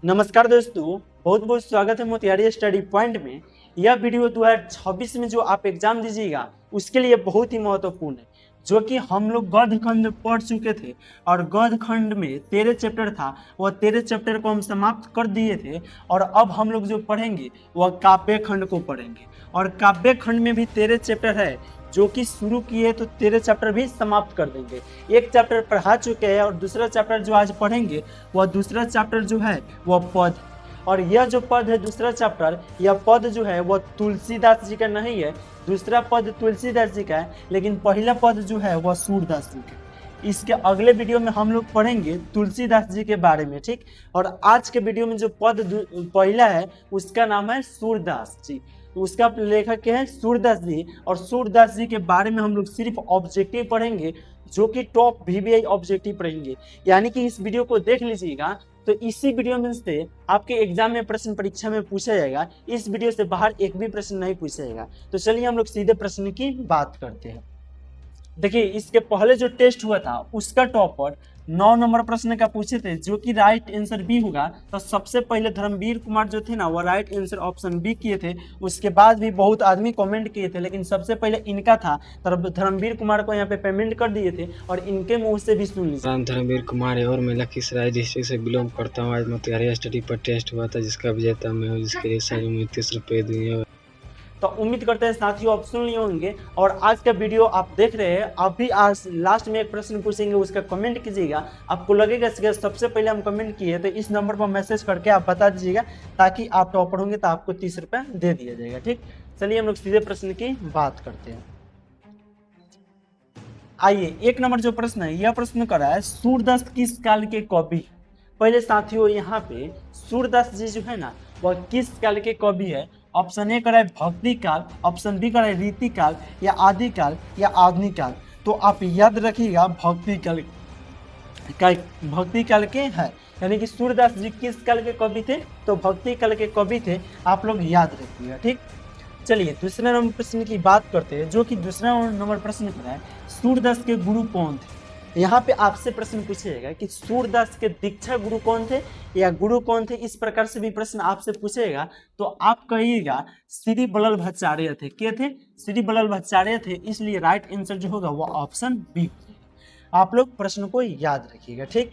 नमस्कार दोस्तों, बहुत बहुत स्वागत है मोतिहारी स्टडी पॉइंट में। यह वीडियो 2026 में जो आप एग्जाम दीजिएगा उसके लिए बहुत ही महत्वपूर्ण है, जो कि हम लोग गद्य खंड पढ़ चुके थे और गद्य खंड में 13 चैप्टर था। वह 13 चैप्टर को हम समाप्त कर दिए थे और अब हम लोग जो पढ़ेंगे वह काव्य खंड को पढ़ेंगे। और काव्य खंड में भी 13 चैप्टर है, जो कि शुरू किए तो 13 चैप्टर भी समाप्त कर देंगे। एक चैप्टर पढ़ा चुके हैं और दूसरा चैप्टर जो आज पढ़ेंगे वह दूसरा चैप्टर जो है वह पद। और यह जो पद है दूसरा चैप्टर, यह पद जो है वह तुलसीदास जी का नहीं है। दूसरा पद तुलसीदास जी का है, लेकिन पहला पद जो है वह सूरदास जी का। इसके अगले वीडियो में हम लोग पढ़ेंगे तुलसीदास जी के बारे में, ठीक। और आज के वीडियो में जो पद पहला है उसका नाम है सूरदास जी। उसका लेखक क्या है? सूरदास जी। और सूरदास जी के बारे में हम लोग सिर्फ ऑब्जेक्टिव पढ़ेंगे, जो कि टॉप वीवीआई ऑब्जेक्टिव पढ़ेंगे। यानी कि इस वीडियो को देख लीजिएगा तो इसी वीडियो में से आपके एग्जाम में प्रश्न परीक्षा में पूछा जाएगा। इस वीडियो से बाहर एक भी प्रश्न नहीं पूछा जाएगा। तो चलिए हम लोग सीधे प्रश्न की बात करते हैं। देखिए, इसके पहले जो टेस्ट हुआ था उसका टॉपर 9 नंबर प्रश्न का पूछे थे, जो कि राइट आंसर बी होगा। तो सबसे पहले धर्मवीर कुमार जो थे ना, वो राइट आंसर ऑप्शन बी किए थे। उसके बाद भी बहुत आदमी कमेंट किए थे, लेकिन सबसे पहले इनका था। धर्मवीर कुमार को यहाँ पे पेमेंट कर दिए थे और इनके मुंह से भी सुन लीजिए। नाम धर्मवीर कुमार है और मैं लखीसराय डिस्ट्रिक्ट से बिलोंग करता हूँ। आज मोतिहारी स्टडी पर टेस्ट हुआ था, जिसका विजेता मैं हूँ, जिसके लिए सारी मुझे 30 रुपये दिए। तो उम्मीद करते हैं साथियों आप सुन लिए होंगे। और आज का वीडियो आप देख रहे हैं, अभी आज लास्ट में एक प्रश्न पूछेंगे, उसका कमेंट कीजिएगा। आपको लगेगा कि सबसे पहले हम कमेंट किए तो इस नंबर पर मैसेज करके आप बता दीजिएगा, ताकि आप टॉपर होंगे तो आपको 30 रुपये दे दिया जाएगा, ठीक। चलिए हम लोग सीधे प्रश्न की बात करते हैं। आइए, एक नंबर जो प्रश्न है, यह प्रश्न करा है सूरदास किस काल के कवि। पहले साथियों यहाँ पे सूरदास जी जो है ना, वह किस काल के कवि है। ऑप्शन ए कराए भक्ति काल, ऑप्शन बी कराए रीति काल, या आदि काल, या आधुनिक काल। तो आप याद रखिएगा भक्ति काल के है। यानी कि सूरदास जी किस काल के कवि थे? तो भक्ति काल के कवि थे। आप लोग याद रखिएगा, ठीक। चलिए दूसरे नंबर प्रश्न की बात करते हैं, जो कि दूसरा नंबर प्रश्न क्या है, सूरदास के गुरु कौन थे। यहाँ पे आपसे प्रश्न पूछेगा कि सूरदास के दीक्षा गुरु कौन थे या गुरु कौन थे। इस प्रकार से भी प्रश्न आपसे पूछेगा तो आप कहिएगा श्री वल्लभाचार्य थे। क्या थे? श्री वल्लभाचार्य थे। इसलिए राइट आंसर जो होगा वो ऑप्शन बी। आप लोग प्रश्न को याद रखिएगा, ठीक।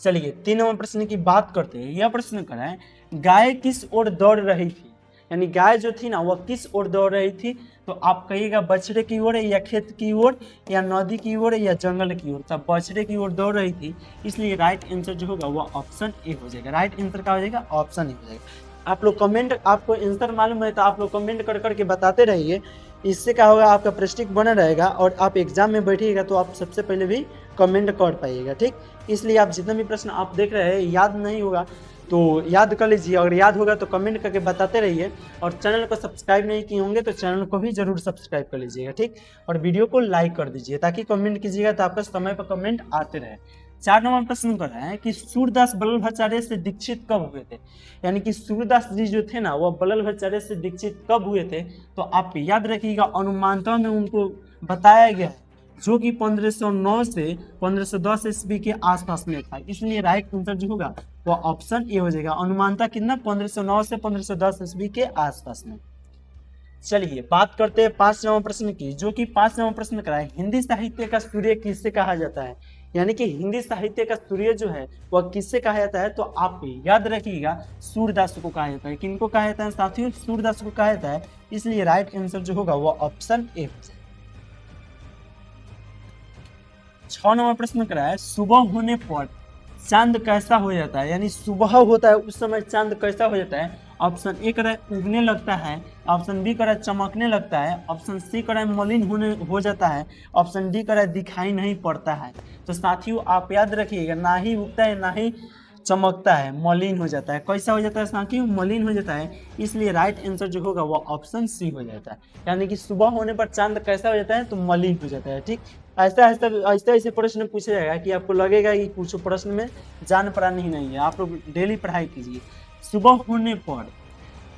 चलिए 3 नंबर प्रश्न की बात करते हैं। यह प्रश्न कराए गाय किस ओर दौड़ रही थी। यानी गाय जो थी ना, वह किस ओर दौड़ रही थी। तो आप कहिएगा बछड़े की ओर, या खेत की ओर, या नदी की ओर, या जंगल की ओर। तब बछड़े की ओर दौड़ रही थी, इसलिए राइट आंसर जो होगा वह ऑप्शन ए हो जाएगा। राइट आंसर क्या हो जाएगा? ऑप्शन ए हो जाएगा। आप लोग कमेंट, आपको आंसर मालूम है तो आप लोग कमेंट कर करके बताते रहिए। इससे क्या होगा, आपका प्रैक्टिस बना रहेगा और आप एग्जाम में बैठिएगा तो आप सबसे पहले भी कमेंट कर पाइएगा, ठीक। इसलिए आप जितना भी प्रश्न आप देख रहे हैं, याद नहीं होगा तो याद कर लीजिए, अगर याद होगा तो कमेंट करके बताते रहिए। और चैनल को सब्सक्राइब नहीं किए होंगे तो चैनल को भी जरूर सब्सक्राइब कर लीजिएगा, ठीक। और वीडियो को लाइक कर दीजिए, ताकि कमेंट कीजिएगा तो आपका समय पर कमेंट आते रहे। 4 नंबर प्रश्न कर रहे हैं कि सूरदास वल्लभाचार्य से दीक्षित कब हुए थे। यानी कि सूरदास जी जो थे ना, वह वल्लभाचार्य से दीक्षित कब हुए थे। तो आप याद रखिएगा, अनुमानता में उनको बताया गया है, जो कि 1509 से 1510 ईस्वी के आसपास में था। इसलिए राइट आंसर जो होगा वो ऑप्शन ए हो जाएगा। अनुमानता कितना? 1509 से 1510 ईस्वी के आसपास में। चलिए बात करते हैं 5 नंबर प्रश्न की, जो कि 5 नंबर प्रश्न कराए हिंदी साहित्य का सूर्य किससे कहा जाता है। यानी कि हिंदी साहित्य का सूर्य जो है वह किससे कहा जाता है। तो आप याद रखिएगा सूरदास को कहा जाता है। किनको कहा जाता है साथियों? सूरदास को कहा जाता है। इसलिए राइट आंसर जो होगा वो ऑप्शन ए हो जाएगा। 6 नंबर प्रश्न करा है सुबह होने पर चांद कैसा हो जाता है। यानी सुबह होता है उस समय चांद कैसा हो जाता है। ऑप्शन ए करा है उगने लगता है, ऑप्शन बी करा है चमकने लगता है, ऑप्शन सी करा है मलिन हो जाता है, ऑप्शन डी करा है दिखाई नहीं पड़ता है। तो साथियों आप याद रखिएगा, ना ही उगता है ना ही चमकता है, मलिन हो जाता है। कैसा हो जाता है साथियों? मलिन हो जाता है। इसलिए राइट आंसर जो होगा वो ऑप्शन सी हो जाता है। यानी कि सुबह होने पर चांद कैसा हो जाता है? तो मलिन हो जाता है, ठीक। ऐसे प्रश्न पूछा जाएगा कि आपको लगेगा कि कुछ प्रश्न में जान पढ़ानी ही नहीं है। आप लोग डेली पढ़ाई कीजिए। सुबह होने पर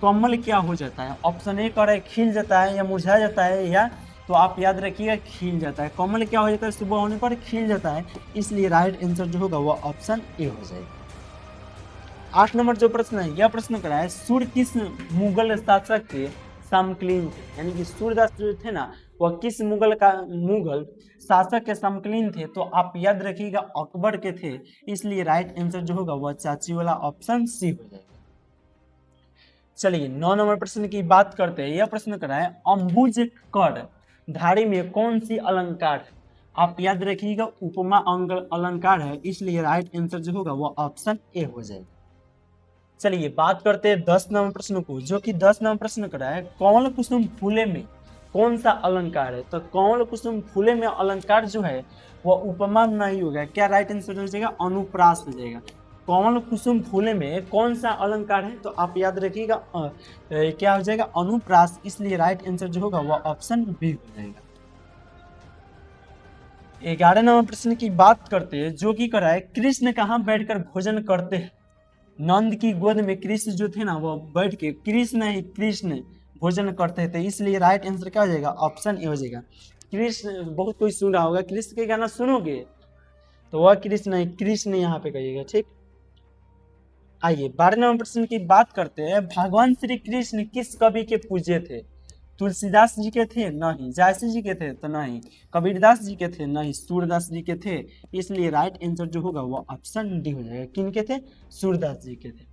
कमल क्या हो जाता है। ऑप्शन ए कर खिल जाता है, या मुरझा जाता है, या तो आप याद रखिएगा खिल जाता है। कमल क्या हो जाता है? सुबह होने पर खिल जाता है। इसलिए राइट आंसर जो होगा वो ऑप्शन ए हो जाएगा। 8 नंबर जो प्रश्न है, यह प्रश्न करा है सूर्य किस मुगल शासक के समकालीन थे, यानी कि सूर्यदास जो थे ना वह किस मुगल शासक के समकालीन थे, तो आप याद रखिएगा अकबर के थे, इसलिए राइट आंसर जो होगा वह चाची वाला ऑप्शन सी हो जाएगा। चलिए 9 नंबर प्रश्न की बात करते हैं, यह प्रश्न करा है अम्बुज कर धारी में कौन सी अलंकार है, आप याद रखिएगा उपमा अलंकार है, इसलिए राइट आंसर जो होगा वह ऑप्शन ए हो जाएगा। चलिए बात करते हैं 10 नंबर प्रश्न को, जो कि 10 नंबर प्रश्न करा है कमल कुसुम फूले में कौन सा अलंकार है, तो कमल कुसुम फूले में अलंकार जो है वह उपमा नहीं होगा, क्या राइट आंसर हो जाएगा अनुप्रास हो जाएगा। कमल कुसुम फूले में कौन सा अलंकार है, तो आप याद रखिएगा क्या हो जाएगा अनुप्रास, इसलिए राइट आंसर जो होगा वह ऑप्शन बी हो जाएगा। 11 नंबर प्रश्न की बात करते हैं, जो कि करा है कृष्ण कहाँ बैठकर भोजन करते हैं, नंद की गोद में कृष्ण जो थे ना वो बैठ के कृष्ण भोजन करते थे, इसलिए राइट आंसर क्या हो जाएगा ऑप्शन ए हो जाएगा। कृष्ण बहुत कोई सुन रहा होगा, कृष्ण के गाना सुनोगे तो वह कृष्ण यहाँ पे कहिएगा, ठीक। आइए 12 नंबर प्रश्न की बात करते हैं, भगवान श्री कृष्ण किस कवि के पूज्य थे, तुलसीदास जी के थे नहीं, जायसी जी के थे तो नहीं, कबीरदास जी के थे नहीं, सूरदास जी के थे, इसलिए राइट आंसर जो होगा वो ऑप्शन डी हो जाएगा। किन के थे, सूरदास जी के थे।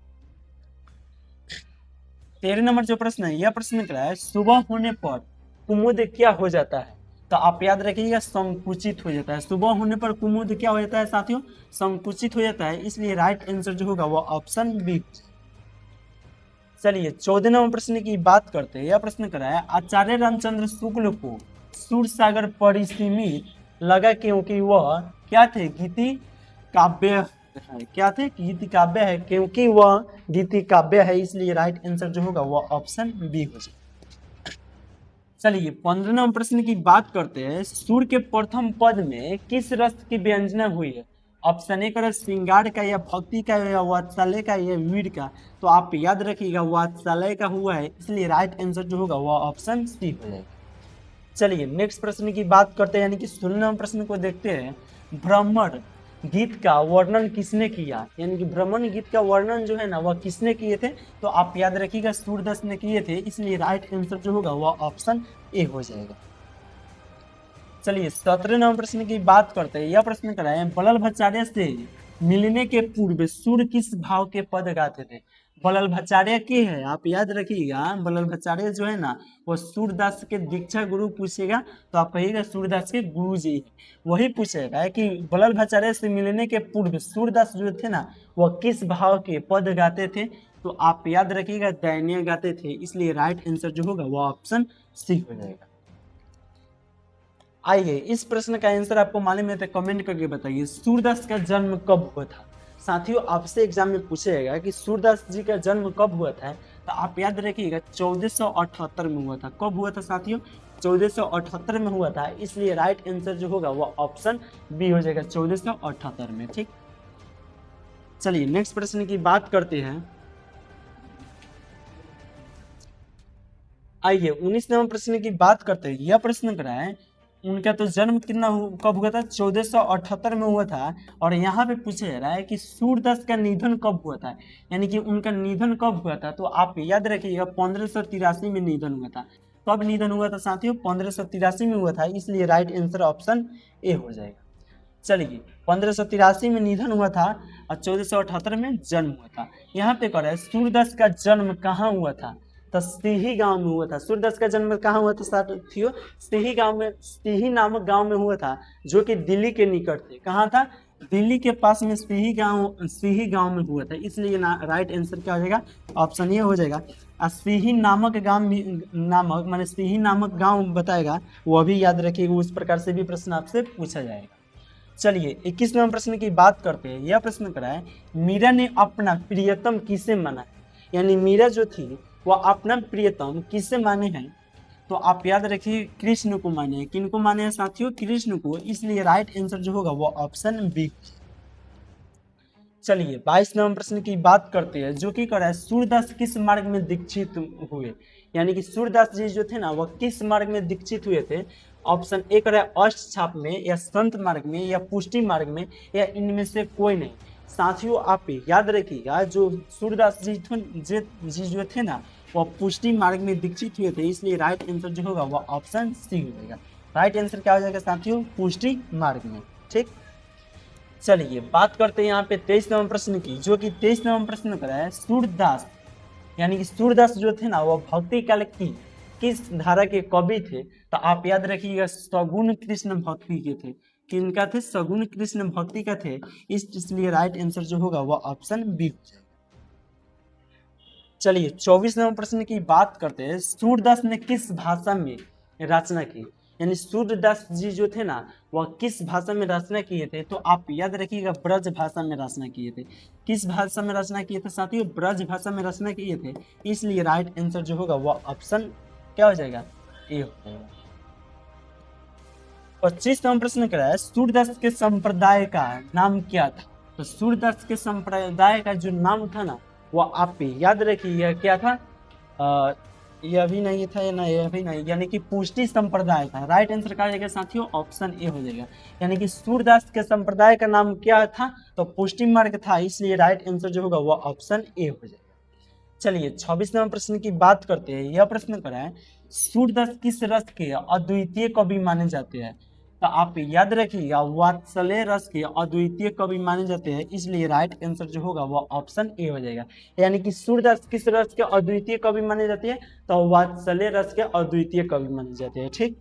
13 नंबर जो प्रश्न है, यह प्रश्न क्या है सुबह होने पर कुमुद क्या हो जाता है, तो आप याद रखिएगा संकुचित हो जाता है, सुबह होने पर कुमुद क्या हो जाता है साथियों, संकुचित हो जाता है, इसलिए राइट आंसर जो होगा वो ऑप्शन बी। चलिए 14 नंबर प्रश्न की बात करते हैं, यह प्रश्न करा है आचार्य रामचंद्र शुक्ल को सूरसागर परिसीमित लगा क्योंकि वह क्या थे गीति काव्य है, क्या थे गीति काव्य है, क्योंकि वह गीति काव्य है, इसलिए राइट आंसर जो होगा वह ऑप्शन बी हो जाएगा। चलिए 15 नंबर प्रश्न की बात करते हैं, सूर्य के प्रथम पद में किस रस की व्यंजना हुई है, ऑप्शन ए करें श्रृंगार का या भक्ति का या वात्सल्य का या वीर का, तो आप याद रखिएगा वात्सल्य का हुआ है, इसलिए राइट आंसर जो होगा वह ऑप्शन सी हो जाएगा। चलिए नेक्स्ट प्रश्न की बात करते हैं, यानी कि 16 नंबर प्रश्न को देखते हैं, भ्रमर गीत का वर्णन किसने किया, यानी कि भ्रमण गीत का वर्णन जो है ना वह किसने किए थे, तो आप याद रखिएगा सूरदास ने किए थे, इसलिए राइट आंसर जो होगा वह ऑप्शन ए हो जाएगा। चलिए 17 नंबर प्रश्न की बात करते हैं, यह प्रश्न कराए बल्लभ भट्टाचार्य से मिलने के पूर्व सूर्य किस भाव के पद गाते थे, बल्लभ भट्टाचार्य के है, आप याद रखिएगा बल्लभ भट्टाचार्य जो है ना वो सूरदास के दीक्षा गुरु पूछेगा तो आप कहिएगा सूरदास के गुरु जी है, वही पूछेगा कि बल्लभ भट्टाचार्य से मिलने के पूर्व सूरदास जो थे ना वह किस भाव के पद गाते थे, तो आप याद रखिएगा दैन्य गाते थे, इसलिए राइट आंसर जो होगा वह ऑप्शन सी हो जाएगा। आइए इस प्रश्न का आंसर आपको मालूम है तो कमेंट करके बताइए, सूरदास का जन्म कब हुआ था। साथियों आपसे एग्जाम में पूछेगा कि सूरदास जी का जन्म कब हुआ था, तो आप याद रखिएगा 1478 में हुआ था। कब हुआ था साथियों, 1478 में हुआ था, इसलिए राइट आंसर जो होगा वो ऑप्शन बी हो जाएगा 1478 में, ठीक। चलिए नेक्स्ट प्रश्न की बात करते हैं। आइए 19 नंबर प्रश्न की बात करते हैं, यह प्रश्न करा है उनका तो जन्म कब हुआ था, 1478 में हुआ था, और यहाँ पे पूछा जा रहा है कि सूरदास का निधन कब हुआ था, यानी कि उनका निधन कब हुआ था, तो आप याद रखिएगा 1583 में निधन हुआ था। कब निधन हुआ था साथियों, 1583 में हुआ था, इसलिए राइट आंसर ऑप्शन ए हो जाएगा। चलिए 1583 में निधन हुआ था और 1478 में जन्म हुआ था। यहाँ पे कह रहा है सूरदास का जन्म कहाँ हुआ था, तो सिही गांव में हुआ था। सूरदास का जन्म कहाँ हुआ था साथियों, सिही गांव में, सिही नामक गांव में हुआ था, जो कि दिल्ली के निकट थे। कहाँ था, दिल्ली के पास में सिही गांव में हुआ था, इसलिए राइट आंसर क्या हो जाएगा, ऑप्शन ए हो जाएगा। और सिही नामक गांव माने सिही नामक गांव बताएगा, वो भी याद रखिएगा, उस प्रकार से भी प्रश्न आपसे पूछा जाएगा। चलिए 21 नंबर प्रश्न की बात करते हैं। यह प्रश्न करा है मीरा ने अपना प्रियतम किसे माना, यानी मीरा जो थी वह अपना प्रियतम किसे माने हैं, तो आप याद रखिए कृष्ण को माने हैं। किनको माने हैं साथियों, कृष्ण को, इसलिए राइट आंसर जो होगा वो ऑप्शन बी। चलिए 22 नंबर प्रश्न की बात करते हैं, जो कि करा है सूरदास किस मार्ग में दीक्षित हुए, यानी कि सूरदास जी जो थे ना वह किस मार्ग में दीक्षित हुए थे। ऑप्शन ए करा है अष्टछाप में, या संत मार्ग में, या पुष्टि मार्ग में, या इनमें से कोई नहीं। साथियों आप याद रखिएगा जो सूरदास जी जो थे ना वो पुष्टि मार्ग में दीक्षित हुए थे, इसलिए राइट आंसर जो होगा वो ऑप्शन सी हो जाएगा। राइट आंसर क्या हो जाएगा साथियों? पुष्टि मार्ग में। ठीक, चलिए बात करते हैं यहाँ पे 23 नंबर प्रश्न की, जो कि 23 नंबर प्रश्न करा है सूरदास, यानी कि सूरदास जो थे ना वो भक्ति काल की किस धारा के कवि थे? तो आप याद रखिएगा सगुण कृष्ण भक्ति के थे। किनका थे? सगुण कृष्ण भक्ति का थे, इसलिए राइट आंसर जो होगा वो ऑप्शन बी हो जाएगा। चलिए 24 नंबर प्रश्न की बात करते हैं, सूरदास ने किस भाषा में रचना की? यानी सूरदास जी जो थे ना वह किस भाषा में रचना किए थे? तो आप याद रखिएगा ब्रज भाषा में रचना किए थे। किस भाषा में रचना किए थे साथियों? ब्रज भाषा में रचना किए थे, इसलिए राइट आंसर जो होगा वह ऑप्शन क्या हो जाएगा? ए हो जाएगा। 25 नंबर प्रश्न करा है, सूरदास के संप्रदाय का नाम क्या था? तो सूरदास के संप्रदाय का जो नाम था ना वो आप याद रखिए क्या था? यह भी नहीं था ना, यह भी नहीं, यानी कि पुष्टि संप्रदाय था। राइट आंसर क्या हो जाएगा साथियों? ऑप्शन ए हो जाएगा। यानी कि सूरदास के संप्रदाय का नाम क्या था? तो पुष्टि मार्ग था, इसलिए राइट आंसर जो होगा वो ऑप्शन ए हो जाएगा। चलिए 26 नंबर प्रश्न की बात करते हैं। यह प्रश्न करा है, सूरदास किस रस के अद्वितीय कवि माने जाते हैं? तो आप याद रखिएगा वात्सल्य रस के अद्वितीय कवि माने जाते हैं, इसलिए राइट आंसर जो होगा वो ऑप्शन ए हो जाएगा। यानी कि सूरदास किस रस के अद्वितीय कवि माने जाते हैं? तो वात्सल्य रस के अद्वितीय कवि माने जाते हैं। ठीक,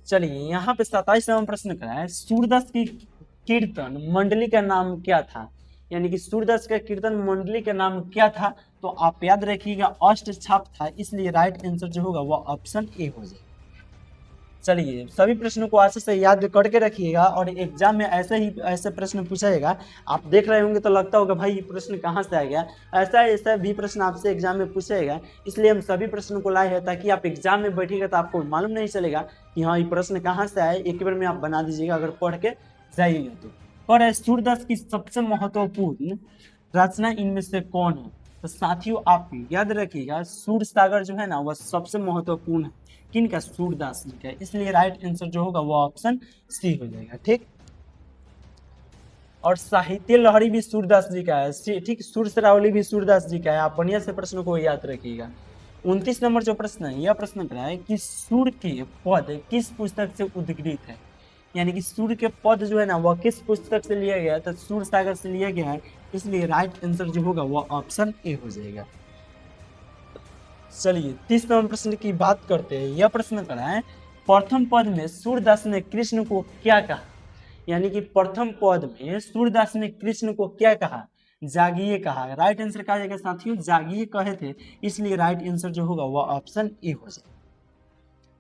चलिए यहाँ पे 27 नंबर प्रश्न करा है, सूरदास की कीर्तन मंडली का नाम क्या था? यानी कि सूरदास का कीर्तन मंडली का नाम क्या था? तो आप याद रखिएगा अष्ट छाप था, इसलिए राइट आंसर जो होगा वो ऑप्शन ए हो जाएगा। चलिए सभी प्रश्नों को अच्छे से याद करके रखिएगा और एग्जाम में ऐसे प्रश्न पूछा जाएगा। आप देख रहे होंगे तो लगता होगा भाई ये प्रश्न कहाँ से आ गया, ऐसा भी प्रश्न आपसे एग्जाम में पूछा जाएगा, इसलिए हम सभी प्रश्नों को लाए हैं ताकि आप एग्जाम में बैठिएगा तो आपको मालूम नहीं चलेगा कि हाँ ये प्रश्न कहाँ से आए, एक बार में आप बना दीजिएगा अगर पढ़ के जाइएगा तो। और सूरदास की सबसे महत्वपूर्ण रचना इनमें से कौन है? तो साथियों आप याद रखिएगा सूर सागर जो है ना वह सबसे महत्वपूर्ण है। किनका? सूरदास जी का, इसलिए राइट आंसर जो होगा वो ऑप्शन सी हो जाएगा। ठीक, और साहित्य लहरी भी सूरदास जी का है। ठीक, सुर सरावली भी सूरदास जी का है। आप बढ़िया से प्रश्न को याद रखिएगा। 29 नंबर जो प्रश्न है यह प्रश्न करा है कि सूर के पद किस पुस्तक से उद्गृत है? यानी कि सूर के पद जो है ना वह किस पुस्तक से लिया गया है? तो सूर सागर से लिया गया है, इसलिए राइट आंसर जो होगा वह ऑप्शन ए हो जाएगा। चलिए 30 नंबर प्रश्न की बात करते हैं। यह प्रश्न करा है, प्रथम पद में सूरदास ने कृष्ण को क्या कहा? यानी कि प्रथम पद में सूरदास ने कृष्ण को क्या कहा? जागिए कहा। राइट आंसर क्या जाएगा साथियों? जागिए कहे थे, इसलिए राइट आंसर जो होगा वह ऑप्शन ए हो जाएगा।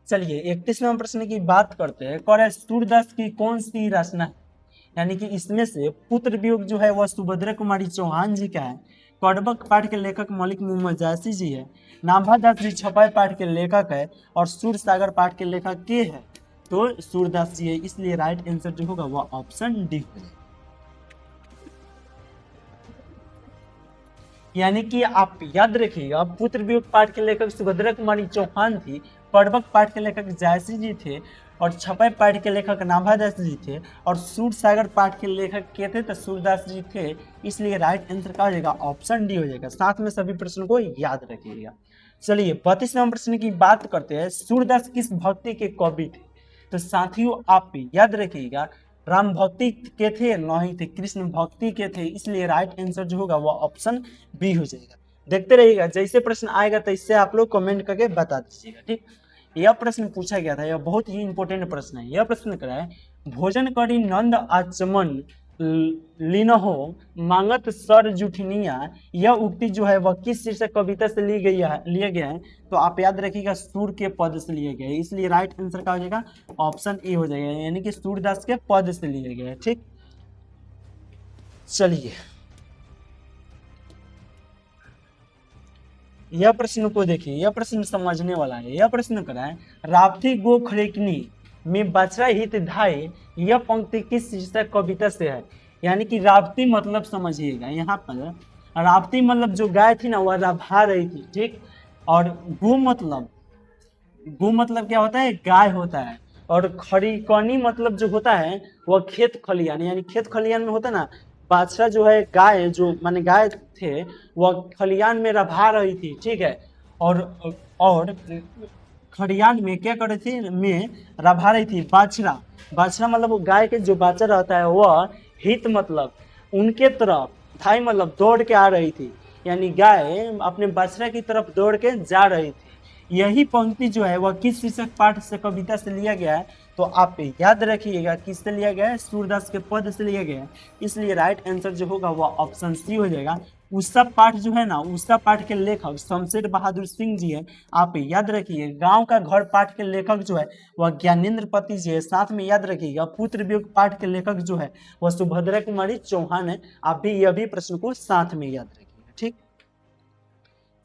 चलिए 31 नंबर प्रश्न की बात करते हैं। कौन सूरदास की कौन सी रचना है? यानी कि इसमें से पुत्र वियोग जो है वह सुभद्रा कुमारी चौहान जी का है, कड़बक पाठ के लेखक मलिक मोहम्मद जायसी जी है, नाभादास जी छपाई पाठ के लेखक है, और सूर सागर पाठ के लेखक के है? तो सूरदास जी है, इसलिए राइट आंसर जो होगा वह ऑप्शन डी हो जाएगा। यानी कि आप याद रखिएगा पुत्र वियोग पाठ के लेखक सुभद्रा कुमारी चौहान थी, कड़बक पाठ के लेखक जायसी जी थे, और छपाई पाठ के लेखक नाभादास जी थे, और सूर सागर पाठ के लेखक के थे? तो सूरदास जी थे, इसलिए राइट आंसर क्या हो जाएगा? ऑप्शन डी हो जाएगा। साथ में सभी प्रश्नों को याद रखिएगा। चलिए 32 नंबर प्रश्न की बात करते हैं। सूरदास किस भक्ति के कवि थे? तो साथियों आप याद रखिएगा राम भक्ति के थे, नहीं थे, कृष्ण भक्ति के थे, इसलिए राइट आंसर जो होगा वो ऑप्शन बी हो जाएगा। देखते रहिएगा, जैसे प्रश्न आएगा तो इससे आप लोग कमेंट करके बता दीजिएगा। ठीक, यह प्रश्न पूछा गया था, यह बहुत ही इंपॉर्टेंट प्रश्न है। यह प्रश्न करा है, भोजन करी नंद आचमन लीनहो मांगत सर जुठनिया, यह उक्ति जो है वह किस शीर्षक कविता से ली गई है, लिया गया है? तो आप याद रखिएगा सूर के पद से लिया गया है, इसलिए राइट आंसर क्या हो जाएगा? ऑप्शन ए हो जाएगा, यानी कि सूरदास के पद से लिया गया है। ठीक, चलिए यह प्रश्न को देखिए, यह प्रश्न समझने वाला है। यह प्रश्न करा है, राप्ती गो खरेकनी में बछड़ा हित धाये, यह पंक्ति किस शीर्षक कविता से है? यानी कि राप्ती मतलब समझिएगा, यहाँ पर राप्ती मतलब जो गाय थी ना वह रभा रही थी। ठीक, और गो मतलब क्या होता है? गाय होता है। और खरीकनी मतलब जो होता है वह खेत खलियान, यानी खेत खलियान में होता है ना, बाछड़ा जो है गाय, जो माने गाय थे वह खलियान में रभा रही थी, ठीक है। और खलियान में क्या कर रही थी, में रभा रही थी बाछड़ा। बाछड़ा मतलब वो गाय के जो बाछड़ा रहता है वह हित मतलब उनके तरफ, धाई मतलब दौड़ के आ रही थी, यानी गाय अपने बाछड़ा की तरफ दौड़ के जा रही थी। यही पंक्ति जो है वह किस शीर्षक पाठ से कविता से लिया गया है, तो आप याद रखिएगा किससे लिया गया है, सूरदास के पद से लिया गया है। इसलिए राइट आंसर जो होगा वह ऑप्शन सी हो जाएगा। उषा पाठ जो है ना, उषा पाठ के लेखक शमशेर बहादुर सिंह जी है। आप याद रखिए गांव का घर पाठ के लेखक जो है वह ज्ञानेंद्र पति जी है। साथ में याद रखिएगा पुत्र वियोग पाठ के लेखक जो है वह सुभद्रा कुमारी चौहान है। आप भी यह भी प्रश्न को साथ में याद रखिएगा, ठीक।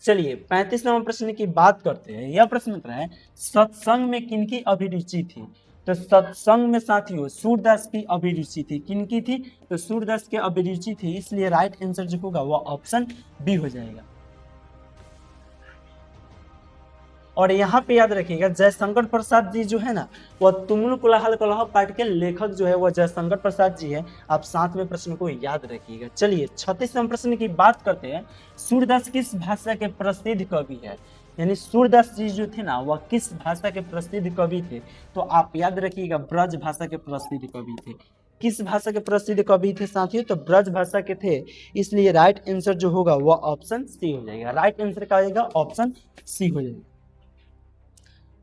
चलिए 35 नंबर प्रश्न की बात करते हैं। यह प्रश्न होता है सत्संग में किनकी अभिरुचि थी। तो सत्संग में साथियों सूरदास की अभिरुचि थी। किनकी थी, तो सूरदास की अभिरुचि थी। इसलिए राइट आंसर जो होगा वह ऑप्शन बी हो जाएगा। और यहाँ पे याद रखिएगा जयशंकर प्रसाद जी जो है ना वह तुमुल कोलाहल कलह पाठ के लेखक जो है वह जयशंकर प्रसाद जी है। आप साथ में प्रश्न को याद रखिएगा। चलिए 36 नंबर प्रश्न की बात करते हैं। सूरदास किस भाषा के प्रसिद्ध कवि है, यानी सूरदास जी जो थे ना वह किस भाषा के प्रसिद्ध कवि थे, तो आप याद रखिएगा ब्रज भाषा के प्रसिद्ध कवि थे। किस भाषा के प्रसिद्ध कवि थे साथियों, तो ब्रज भाषा के थे। इसलिए राइट आंसर जो होगा वह ऑप्शन सी हो जाएगा। राइट आंसर का आएगा ऑप्शन सी हो जाएगा।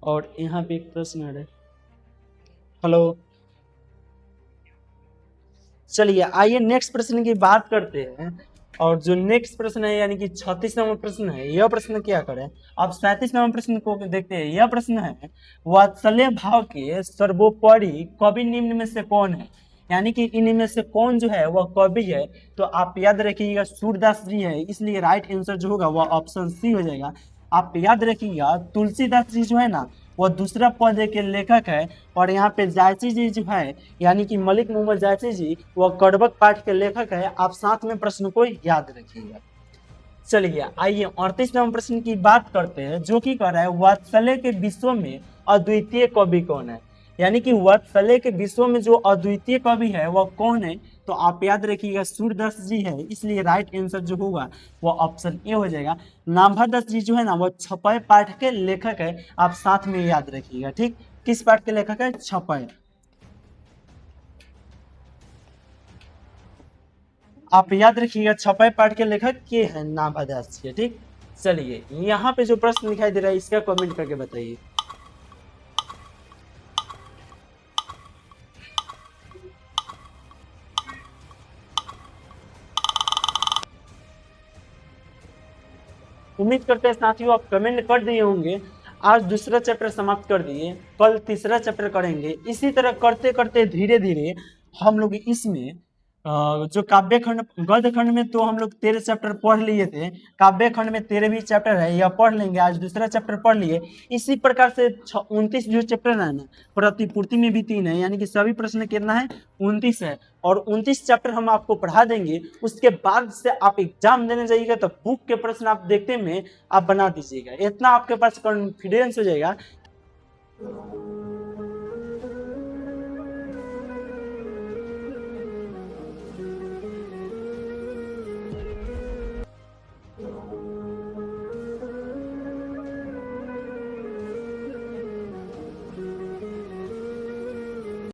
और यहाँ पे एक प्रश्न है, हेलो। चलिए आइए नेक्स्ट प्रश्न की बात करते हैं। और जो नेक्स्ट प्रश्न है यानी कि 36 नंबर प्रश्न है, यह प्रश्न क्या करें। अब 37 नंबर प्रश्न को देखते हैं। यह प्रश्न है वात्सल्य भाव के सर्वोपरि कवि निम्न में से कौन है, यानी कि इनमें से कौन जो है वह कवि है, तो आप याद रखिएगा सूरदास जी है। इसलिए राइट आंसर जो होगा वह ऑप्शन सी हो जाएगा। आप याद रखिएगा तुलसीदास जी जो है ना वह दूसरा पद के लेखक है। और यहाँ पे जायसी जी जो है यानी कि मलिक मोहम्मद जायसी जी वह कड़बक पाठ के लेखक है। आप साथ में प्रश्न को याद रखिएगा। चलिए आइए 38 नंबर प्रश्न की बात करते हैं, जो कि कह रहा है वात्सल्य के विश्व में अद्वितीय कवि कौन है, यानी कि वात्सल्य के विश्व में जो अद्वितीय कवि है वह कौन है, तो आप याद रखिएगा सूरदास जी है। इसलिए राइट आंसर जो होगा वह ऑप्शन ए हो जाएगा। नाभादास जी जो है ना वह छपय पाठ के लेखक है। आप साथ में याद रखिएगा, ठीक। किस पाठ के लेखक है, छपय। आप याद रखिएगा छपय पाठ के लेखक के हैं नाभादास जी, ठीक। चलिए यहाँ पे जो प्रश्न दिखाई दे रहा है इसका कमेंट करके बताइए। उम्मीद करते हैं साथियों आप कमेंट कर दिए होंगे। आज दूसरा चैप्टर समाप्त कर दिए, कल तीसरा चैप्टर करेंगे। इसी तरह करते करते धीरे धीरे हम लोग इसमें जो काव्य खंड गद्य खंड में तो हम लोग 13 चैप्टर पढ़ लिए थे। काव्य खंड में 13 चैप्टर है, यह पढ़ लेंगे। आज दूसरा चैप्टर पढ़ लिए। इसी प्रकार से 29 जो चैप्टर है ना प्रतिपूर्ति में भी 3 है, यानी कि सभी प्रश्न कितना है 29 है। और 29 चैप्टर हम आपको पढ़ा देंगे। उसके बाद से आप एग्जाम देने जाइएगा तो बुक के प्रश्न आप देखते में आप बना दीजिएगा। इतना आपके पास कॉन्फिडेंस हो जाएगा।